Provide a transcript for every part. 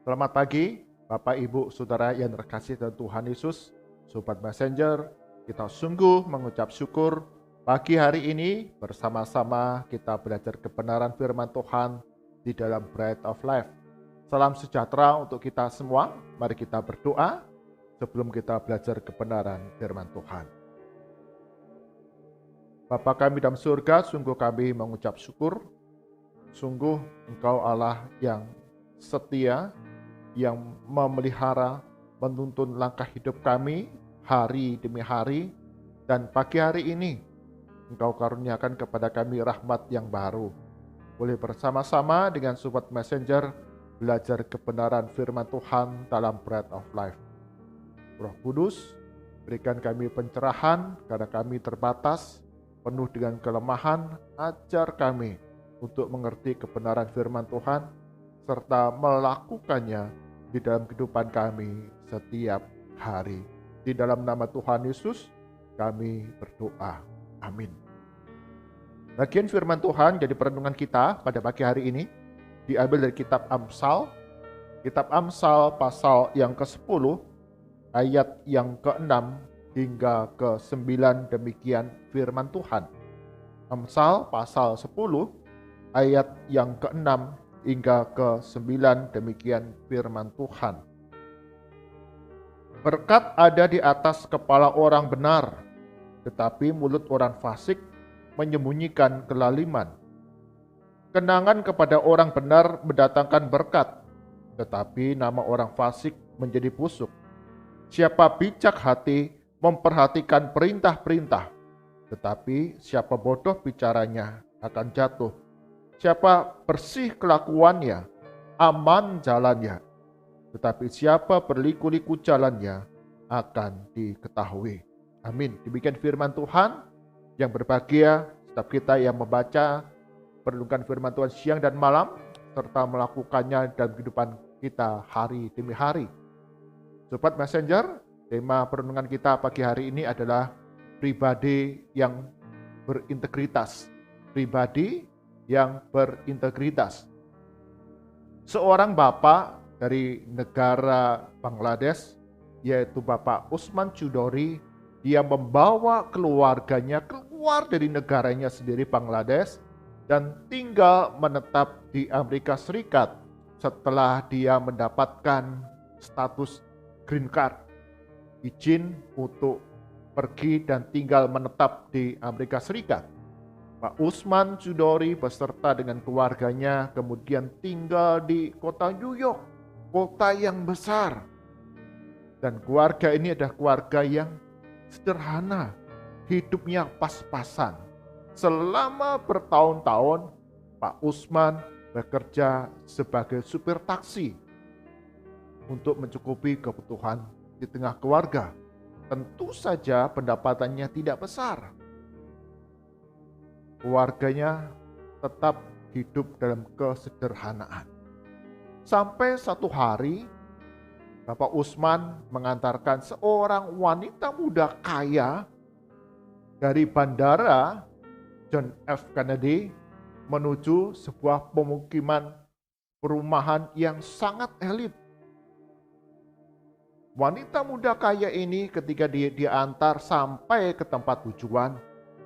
Selamat pagi, Bapak, Ibu, Saudara yang terkasih dalam Tuhan Yesus, Sobat Messenger. Kita sungguh mengucap syukur pagi hari ini bersama-sama kita belajar kebenaran firman Tuhan di dalam Bread of Life. Salam sejahtera untuk kita semua. Mari kita berdoa sebelum kita belajar kebenaran firman Tuhan. Bapa kami dalam surga, sungguh kami mengucap syukur. Sungguh Engkau Allah yang setia, yang memelihara, menuntun langkah hidup kami hari demi hari. Dan pagi hari ini Engkau karuniakan kepada kami rahmat yang baru. Boleh bersama-sama dengan Sobat Messenger belajar kebenaran firman Tuhan dalam Bread of Life. Roh Kudus, berikan kami pencerahan karena kami terbatas, penuh dengan kelemahan. Ajar kami untuk mengerti kebenaran firman Tuhan serta melakukannya di dalam kehidupan kami setiap hari. Di dalam nama Tuhan Yesus kami berdoa. Amin. Bagian firman Tuhan jadi perenungan kita pada pagi hari ini diambil dari kitab Amsal. Kitab Amsal pasal yang ke-10 ayat yang ke-6 hingga ke-9, demikian firman Tuhan. Amsal pasal 10 ayat yang ke-6 hingga ke-9, demikian firman Tuhan. Berkat ada di atas kepala orang benar, tetapi mulut orang fasik menyembunyikan kelaliman. Kenangan kepada orang benar mendatangkan berkat, tetapi nama orang fasik menjadi busuk. Siapa bijak hati memperhatikan perintah-perintah, tetapi siapa bodoh bicaranya akan jatuh. Siapa bersih kelakuannya, aman jalannya, tetapi siapa berliku-liku jalannya akan diketahui. Amin. Demikian firman Tuhan. Yang berbahagia setiap kita yang membaca, merenungkan firman Tuhan siang dan malam, serta melakukannya dalam kehidupan kita hari demi hari. Sobat Messenger, tema perenungan kita pagi hari ini adalah pribadi yang berintegritas. Pribadi yang berintegritas. Seorang bapak dari negara Bangladesh, yaitu Bapak Usman Chudori, dia membawa keluarganya keluar dari negaranya sendiri Bangladesh dan tinggal menetap di Amerika Serikat setelah dia mendapatkan status green card, izin untuk pergi dan tinggal menetap di Amerika Serikat. Pak Usman Chudori beserta dengan keluarganya kemudian tinggal di kota New York, kota yang besar. Dan keluarga ini adalah keluarga yang sederhana, hidupnya pas-pasan. Selama bertahun-tahun Pak Usman bekerja sebagai supir taksi untuk mencukupi kebutuhan di tengah keluarga. Tentu saja pendapatannya tidak besar. Keluarganya tetap hidup dalam kesederhanaan. Sampai satu hari Bapak Usman mengantarkan seorang wanita muda kaya dari bandara John F. Kennedy menuju sebuah pemukiman perumahan yang sangat elit. Wanita muda kaya ini ketika dia diantar sampai ke tempat tujuan,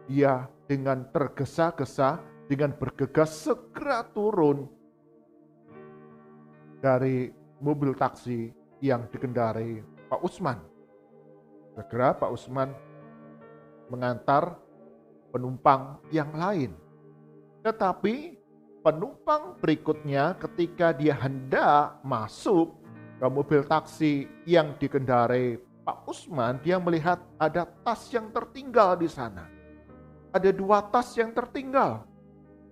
dia dengan tergesa-gesa, dengan bergegas segera turun dari mobil taksi yang dikendarai Pak Usman. Segera Pak Usman mengantar penumpang yang lain. Tetapi penumpang berikutnya ketika dia hendak masuk ke mobil taksi yang dikendarai Pak Usman, dia melihat ada tas yang tertinggal di sana. Ada 2 tas yang tertinggal.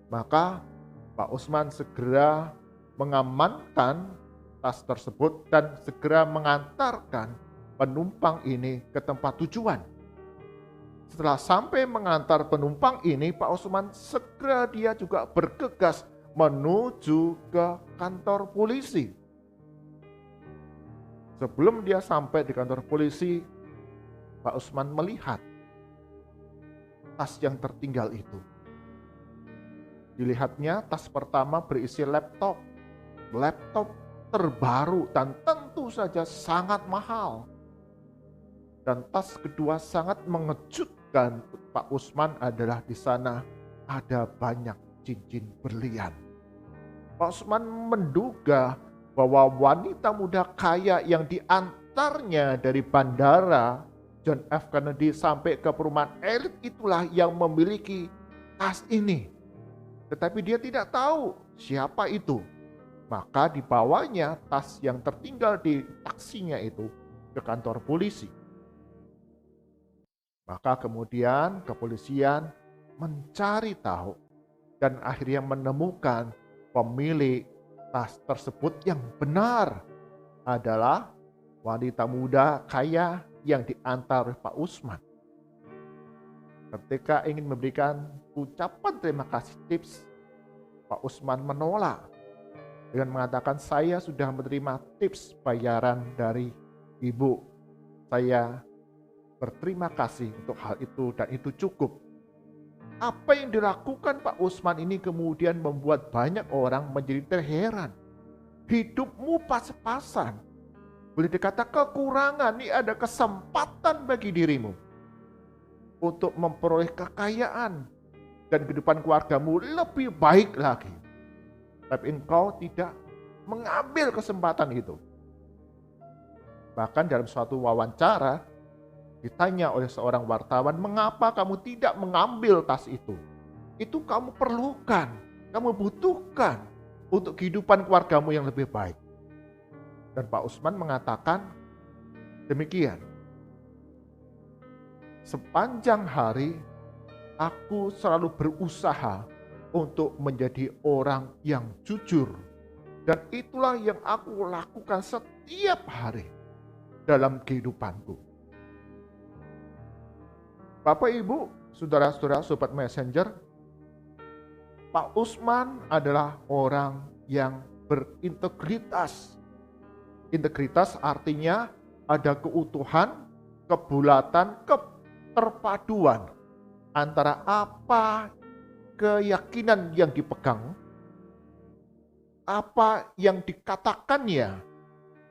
Maka Pak Usman segera mengamankan tas tersebut dan segera mengantarkan penumpang ini ke tempat tujuan. Setelah sampai mengantar penumpang ini, Pak Usman segera dia juga bergegas menuju ke kantor polisi. Sebelum dia sampai di kantor polisi, Pak Usman melihat tas yang tertinggal itu. Dilihatnya tas pertama berisi laptop terbaru dan tentu saja sangat mahal. Dan tas kedua sangat mengejutkan Pak Usman adalah di sana ada banyak cincin berlian. Pak Usman menduga bahwa wanita muda kaya yang diantarnya dari bandara John F. Kennedy sampai ke perumahan elit itulah yang memiliki tas ini. Tetapi dia tidak tahu siapa itu. Maka dibawanya tas yang tertinggal di taksinya itu ke kantor polisi. Maka kemudian kepolisian mencari tahu dan akhirnya menemukan pemilik tas tersebut yang benar adalah wanita muda kaya yang diantar oleh Pak Usman. Ketika ingin memberikan ucapan terima kasih tips, Pak Usman menolak dengan mengatakan, saya sudah menerima tips bayaran dari ibu. Saya berterima kasih untuk hal itu dan itu cukup. Apa yang dilakukan Pak Usman ini kemudian membuat banyak orang menjadi terheran. Hidupmu pas-pasan. Boleh dikatakan kekurangan, ini ada kesempatan bagi dirimu untuk memperoleh kekayaan dan kehidupan keluargamu lebih baik lagi. Tapi engkau tidak mengambil kesempatan itu. Bahkan dalam suatu wawancara ditanya oleh seorang wartawan, mengapa kamu tidak mengambil tas itu? Itu kamu perlukan, kamu butuhkan untuk kehidupan keluargamu yang lebih baik. Dan Pak Usman mengatakan demikian. Sepanjang hari aku selalu berusaha untuk menjadi orang yang jujur. Dan itulah yang aku lakukan setiap hari dalam kehidupanku. Bapak, Ibu, saudara-saudara, sobat messenger, Pak Usman adalah orang yang berintegritas. Integritas artinya ada keutuhan, kebulatan, keterpaduan antara apa keyakinan yang dipegang, apa yang dikatakannya,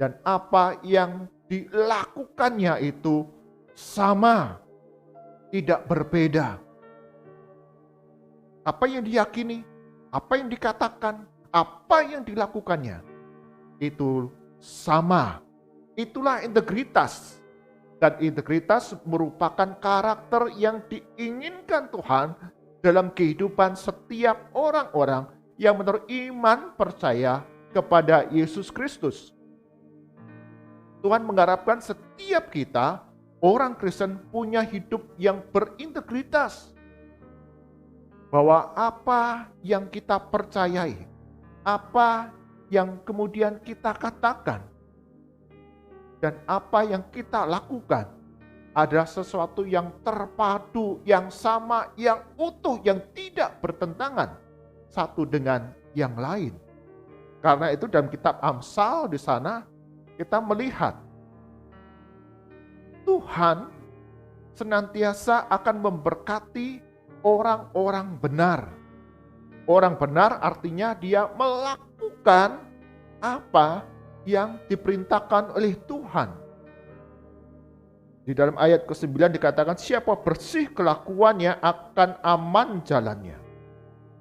dan apa yang dilakukannya itu sama, tidak berbeda. Apa yang diyakini, apa yang dikatakan, apa yang dilakukannya, itu sama. Itulah integritas. Dan integritas merupakan karakter yang diinginkan Tuhan dalam kehidupan setiap orang-orang yang menurut iman percaya kepada Yesus Kristus. Tuhan mengharapkan setiap kita, orang Kristen, punya hidup yang berintegritas. Bahwa apa yang kita percayai, apa yang kemudian kita katakan, dan apa yang kita lakukan adalah sesuatu yang terpadu, yang sama, yang utuh, yang tidak bertentangan satu dengan yang lain. Karena itu dalam kitab Amsal di sana kita melihat Tuhan senantiasa akan memberkati orang-orang benar. Orang benar artinya dia melakukan apa yang diperintahkan oleh Tuhan. Di dalam ayat ke-9 dikatakan, siapa bersih kelakuannya akan aman jalannya.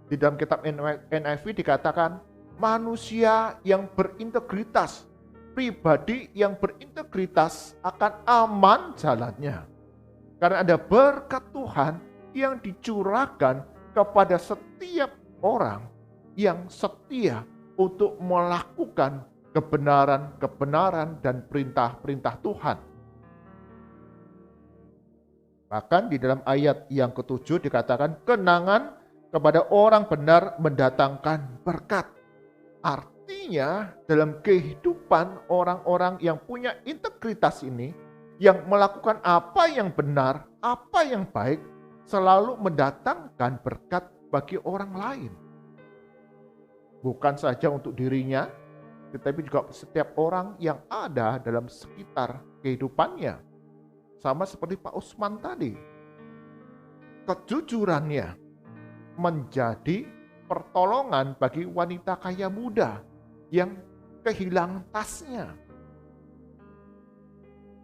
Di dalam kitab NIV dikatakan, manusia yang berintegritas, pribadi yang berintegritas akan aman jalannya. Karena ada berkat Tuhan yang dicurahkan kepada setiap orang yang setia untuk melakukan kebenaran-kebenaran dan perintah-perintah Tuhan. Bahkan di dalam ayat yang ke-7 dikatakan, kenangan kepada orang benar mendatangkan berkat. Artinya dalam kehidupan orang-orang yang punya integritas ini, yang melakukan apa yang benar, apa yang baik, selalu mendatangkan berkat bagi orang lain. Bukan saja untuk dirinya, tetapi juga setiap orang yang ada dalam sekitar kehidupannya. Sama seperti Pak Usman tadi. Kejujurannya menjadi pertolongan bagi wanita kaya muda yang kehilangan tasnya.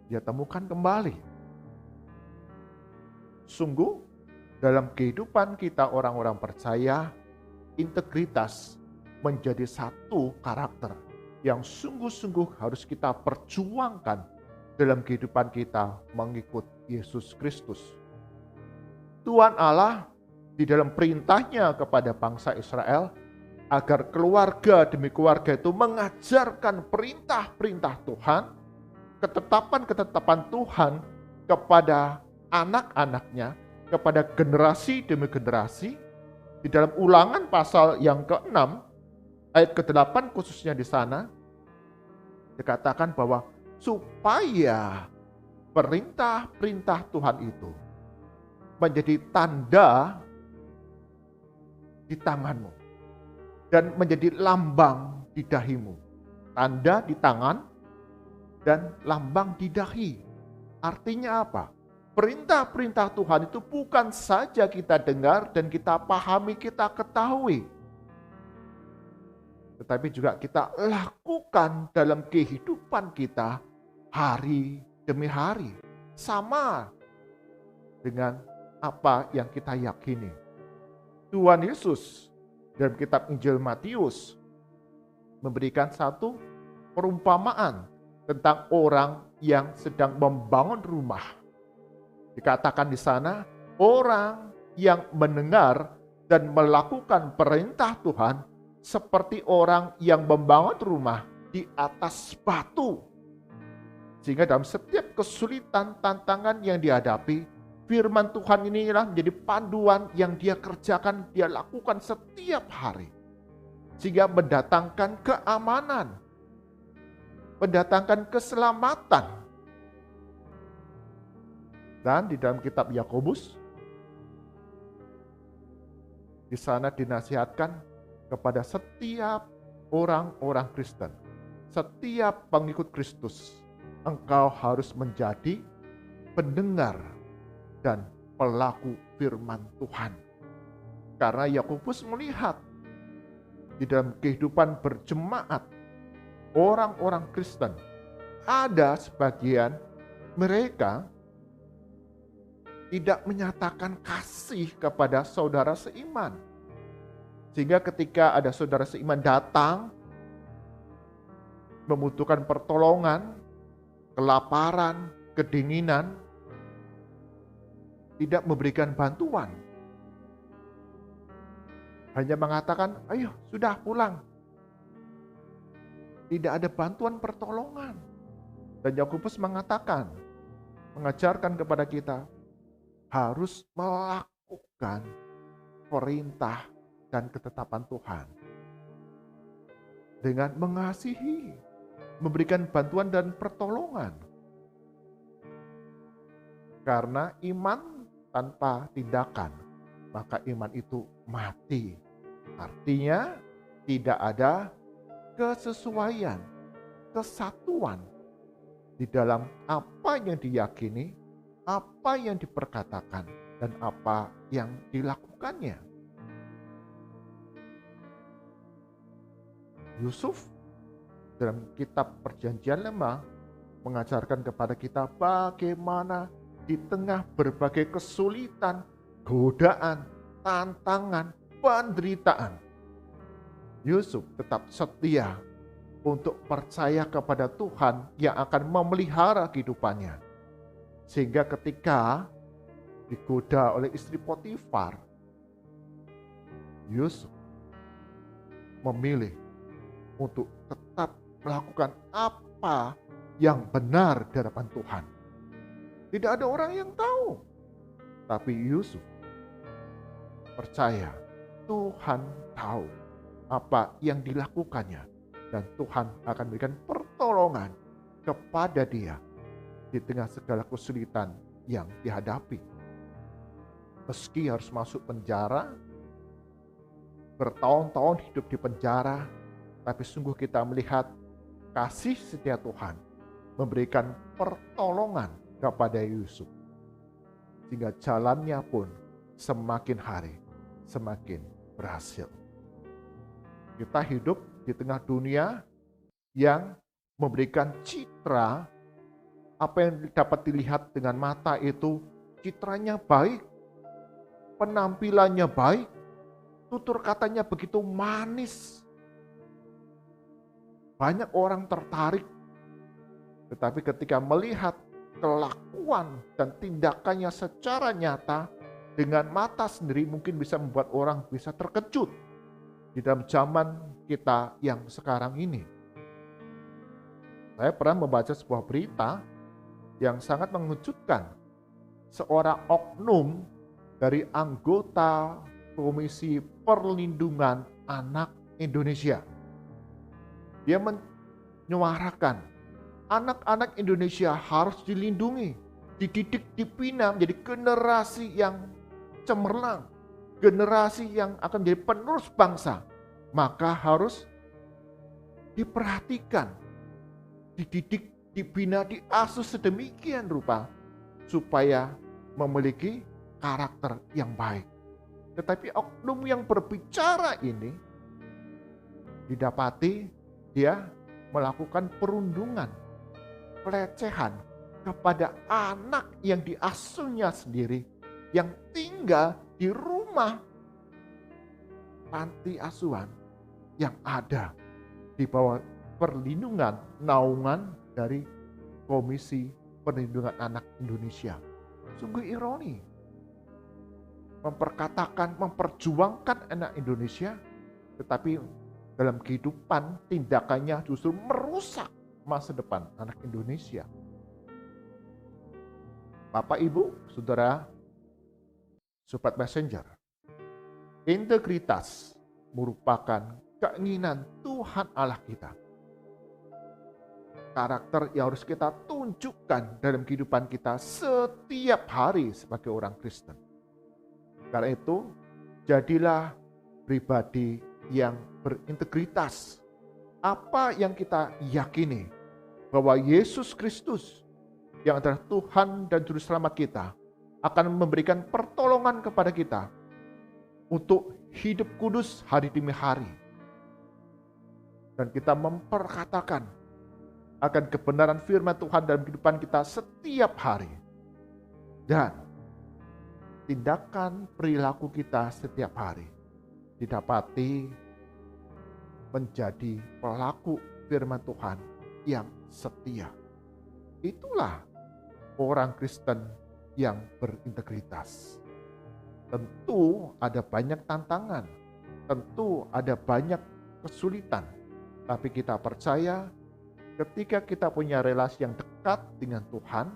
Dia temukan kembali. Sungguh, dalam kehidupan kita orang-orang percaya, integritas menjadi satu karakter yang sungguh-sungguh harus kita perjuangkan dalam kehidupan kita mengikut Yesus Kristus. Tuhan Allah di dalam perintahnya kepada bangsa Israel agar keluarga demi keluarga itu mengajarkan perintah-perintah Tuhan, ketetapan-ketetapan Tuhan kepada anak-anaknya, kepada generasi demi generasi. Di dalam Ulangan pasal yang ke-6 ayat ke-8 khususnya di sana dikatakan bahwa supaya perintah-perintah Tuhan itu menjadi tanda di tanganmu dan menjadi lambang di dahimu. Tanda di tangan dan lambang di dahi. Artinya apa? Perintah-perintah Tuhan itu bukan saja kita dengar dan kita pahami, kita ketahui, tetapi juga kita lakukan dalam kehidupan kita hari demi hari. Sama dengan apa yang kita yakini. Tuhan Yesus dalam kitab Injil Matius memberikan satu perumpamaan tentang orang yang sedang membangun rumah. Dikatakan di sana, orang yang mendengar dan melakukan perintah Tuhan seperti orang yang membangun rumah di atas batu. Sehingga dalam setiap kesulitan, tantangan yang dihadapi, firman Tuhan inilah menjadi panduan yang dia kerjakan, dia lakukan setiap hari. Sehingga mendatangkan keamanan, mendatangkan keselamatan. Dan di dalam kitab Yakobus, di sana dinasihatkan kepada setiap orang-orang Kristen, setiap pengikut Kristus, engkau harus menjadi pendengar dan pelaku firman Tuhan. Karena Yakobus melihat di dalam kehidupan berjemaat orang-orang Kristen, ada sebagian mereka tidak menyatakan kasih kepada saudara seiman. Sehingga ketika ada saudara seiman datang, membutuhkan pertolongan, kelaparan, kedinginan, tidak memberikan bantuan. Hanya mengatakan, ayo sudah pulang. Tidak ada bantuan pertolongan. Dan Yakobus mengatakan, mengajarkan kepada kita, harus melakukan perintah dan ketetapan Tuhan. Dengan mengasihi, memberikan bantuan dan pertolongan. Karena iman tanpa tindakan, maka iman itu mati. Artinya tidak ada kesesuaian, kesatuan di dalam apa yang diyakini, apa yang diperkatakan, dan apa yang dilakukannya. Yusuf dalam kitab Perjanjian Lama mengajarkan kepada kita bagaimana di tengah berbagai kesulitan, godaan, tantangan, penderitaan, Yusuf tetap setia untuk percaya kepada Tuhan yang akan memelihara kehidupannya. Sehingga ketika digoda oleh istri Potifar, Yusuf memilih untuk tetap melakukan apa yang benar di hadapan Tuhan. Tidak ada orang yang tahu, tapi Yusuf percaya Tuhan tahu apa yang dilakukannya, dan Tuhan akan berikan pertolongan kepada dia di tengah segala kesulitan yang dihadapi. Meski harus masuk penjara, bertahun-tahun hidup di penjara, tapi sungguh kita melihat kasih setia Tuhan memberikan pertolongan kepada Yusuf. Sehingga jalannya pun semakin hari semakin berhasil. Kita hidup di tengah dunia yang memberikan citra, apa yang dapat dilihat dengan mata itu citranya baik, penampilannya baik, tutur katanya begitu manis. Banyak orang tertarik, tetapi ketika melihat kelakuan dan tindakannya secara nyata dengan mata sendiri mungkin bisa membuat orang bisa terkejut di dalam zaman kita yang sekarang ini. Saya pernah membaca sebuah berita yang sangat mengejutkan. Seorang oknum dari anggota Komisi Perlindungan Anak Indonesia. Dia menyuarakan anak-anak Indonesia harus dilindungi, dididik, dibina menjadi generasi yang cemerlang, generasi yang akan menjadi penerus bangsa. Maka harus diperhatikan, dididik, dibina, diasuh sedemikian rupa supaya memiliki karakter yang baik. Tetapi oknum yang berbicara ini didapati dia melakukan perundungan, pelecehan kepada anak yang diasuhnya sendiri, yang tinggal di rumah panti asuhan yang ada di bawah perlindungan naungan dari Komisi Perlindungan Anak Indonesia. Sungguh ironi, memperjuangkan anak Indonesia, tetapi dalam kehidupan tindakannya justru merusak masa depan anak Indonesia. Bapak, Ibu, Saudara, Sobat Messenger, integritas merupakan keinginan Tuhan Allah kita. Karakter yang harus kita tunjukkan dalam kehidupan kita setiap hari sebagai orang Kristen. Karena itu, jadilah pribadi yang berintegritas. Apa yang kita yakini bahwa Yesus Kristus yang adalah Tuhan dan Juru Selamat kita akan memberikan pertolongan kepada kita untuk hidup kudus hari demi hari. Dan kita memperkatakan akan kebenaran firman Tuhan dalam kehidupan kita setiap hari. Dan tindakan perilaku kita setiap hari didapati menjadi pelaku firman Tuhan yang setia. Itulah orang Kristen yang berintegritas. Tentu ada banyak tantangan, tentu ada banyak kesulitan, tapi kita percaya ketika kita punya relasi yang dekat dengan Tuhan,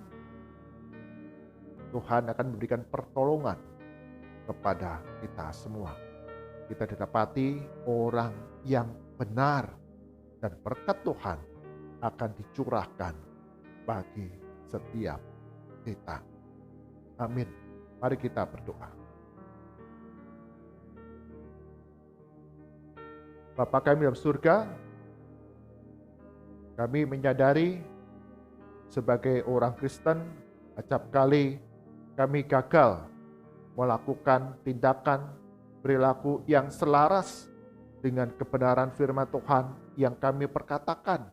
Tuhan akan memberikan pertolongan kepada kita semua. Kita didapati orang yang benar dan berkat Tuhan akan dicurahkan bagi setiap kita. Amin. Mari kita berdoa. Bapa kami dalam surga, kami menyadari sebagai orang Kristen, acap kali kami gagal melakukan tindakan perilaku yang selaras dengan kebenaran firman Tuhan yang kami perkatakan.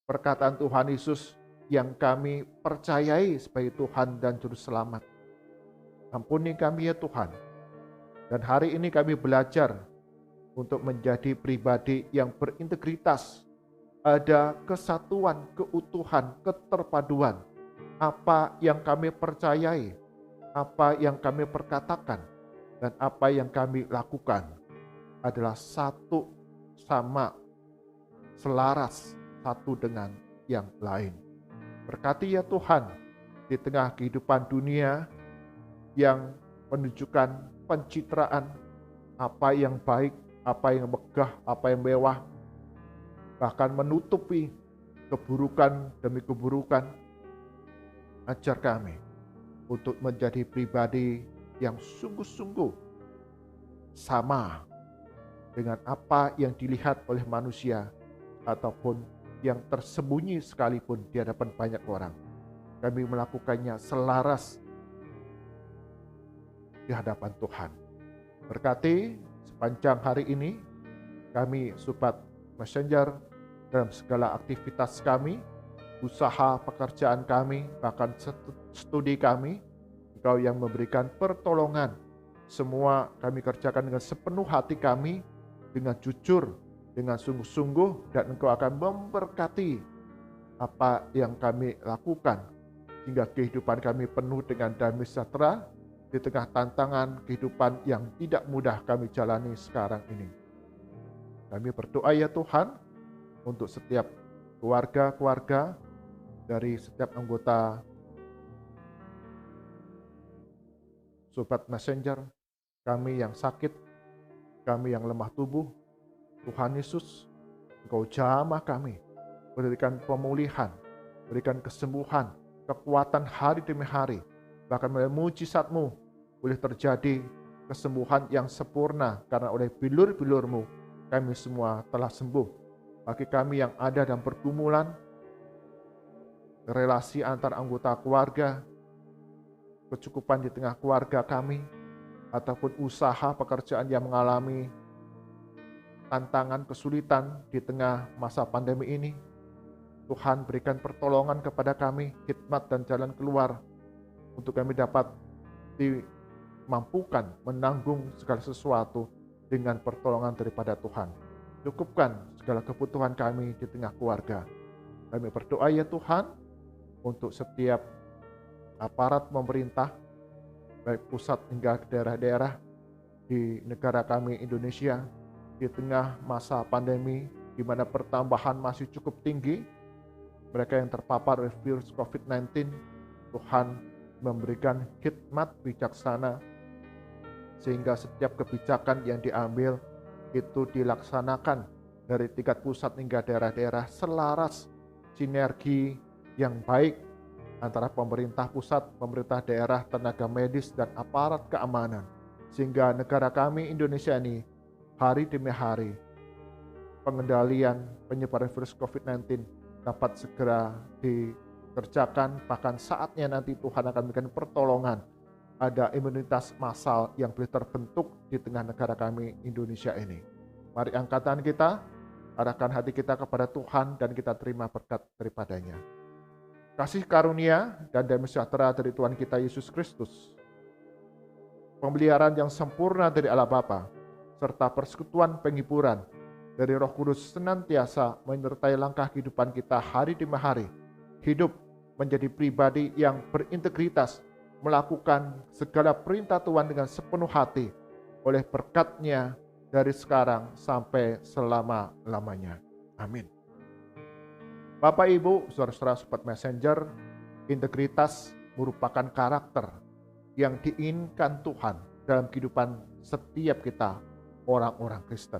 Perkataan Tuhan Yesus yang kami percayai sebagai Tuhan dan Juru Selamat. Ampuni kami ya Tuhan. Dan hari ini kami belajar untuk menjadi pribadi yang berintegritas. Ada kesatuan, keutuhan, keterpaduan. Apa yang kami percayai, apa yang kami perkatakan, dan apa yang kami lakukan adalah satu sama, selaras satu dengan yang lain. Berkati ya Tuhan, di tengah kehidupan dunia yang menunjukkan pencitraan, apa yang baik, apa yang megah, apa yang mewah, bahkan menutupi keburukan demi keburukan. Ajar kami untuk menjadi pribadi yang sungguh-sungguh sama dengan apa yang dilihat oleh manusia ataupun yang tersembunyi sekalipun di hadapan banyak orang. Kami melakukannya selaras di hadapan Tuhan. Berkati sepanjang hari ini kami Sobat Messenger dalam segala aktivitas kami, usaha pekerjaan kami, bahkan studi kami. Engkau yang memberikan pertolongan. Semua kami kerjakan dengan sepenuh hati kami, dengan jujur, dengan sungguh-sungguh, dan Engkau akan memberkati apa yang kami lakukan, sehingga kehidupan kami penuh dengan damai sejahtera di tengah tantangan kehidupan yang tidak mudah kami jalani sekarang ini. Kami berdoa ya Tuhan, untuk setiap keluarga-keluarga, dari setiap anggota Sobat Messenger, kami yang sakit, kami yang lemah tubuh, Tuhan Yesus, Engkau jamah kami, berikan pemulihan, berikan kesembuhan, kekuatan hari demi hari, bahkan melalui mujizat-Mu boleh terjadi kesembuhan yang sempurna, karena oleh bilur-bilur-Mu kami semua telah sembuh. Bagi kami yang ada dalam pergumulan, relasi antar anggota keluarga, kecukupan di tengah keluarga kami, ataupun usaha pekerjaan yang mengalami tantangan, kesulitan di tengah masa pandemi ini, Tuhan berikan pertolongan kepada kami, hikmat dan jalan keluar, untuk kami dapat dimampukan menanggung segala sesuatu dengan pertolongan daripada Tuhan. Cukupkan segala kebutuhan kami di tengah keluarga. Kami berdoa ya Tuhan, untuk setiap aparat pemerintah, baik pusat hingga daerah-daerah di negara kami Indonesia, di tengah masa pandemi di mana pertambahan masih cukup tinggi, mereka yang terpapar oleh virus COVID-19, Tuhan memberikan hikmat bijaksana sehingga setiap kebijakan yang diambil itu dilaksanakan dari tingkat pusat hingga daerah-daerah selaras, sinergi yang baik antara pemerintah pusat, pemerintah daerah, tenaga medis, dan aparat keamanan. Sehingga negara kami Indonesia ini hari demi hari pengendalian penyebaran virus COVID-19 dapat segera dikerjakan. Bahkan saatnya nanti Tuhan akan memberikan pertolongan. Ada imunitas massal yang boleh terbentuk di tengah negara kami Indonesia ini. Mari angkatan kita, arahkan hati kita kepada Tuhan dan kita terima berkat daripadanya. Kasih karunia dan damai sejahtera dari Tuhan kita Yesus Kristus, pemeliharaan yang sempurna dari Allah Bapa, serta persekutuan penghiburan dari Roh Kudus senantiasa menyertai langkah kehidupan kita hari demi hari. Hidup menjadi pribadi yang berintegritas, melakukan segala perintah Tuhan dengan sepenuh hati, oleh berkat-Nya dari sekarang sampai selama-lamanya. Amin. Bapak, Ibu, saudara-saudara Sobat Messenger, integritas merupakan karakter yang diinginkan Tuhan dalam kehidupan setiap kita, orang-orang Kristen.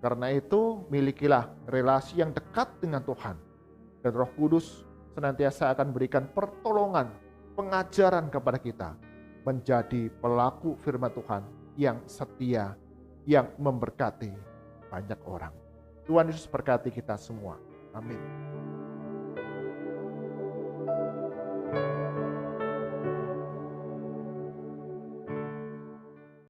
Karena itu, milikilah relasi yang dekat dengan Tuhan, dan Roh Kudus senantiasa akan berikan pertolongan, pengajaran kepada kita, menjadi pelaku firman Tuhan yang setia, yang memberkati banyak orang. Tuhan Yesus berkati kita semua. Amin.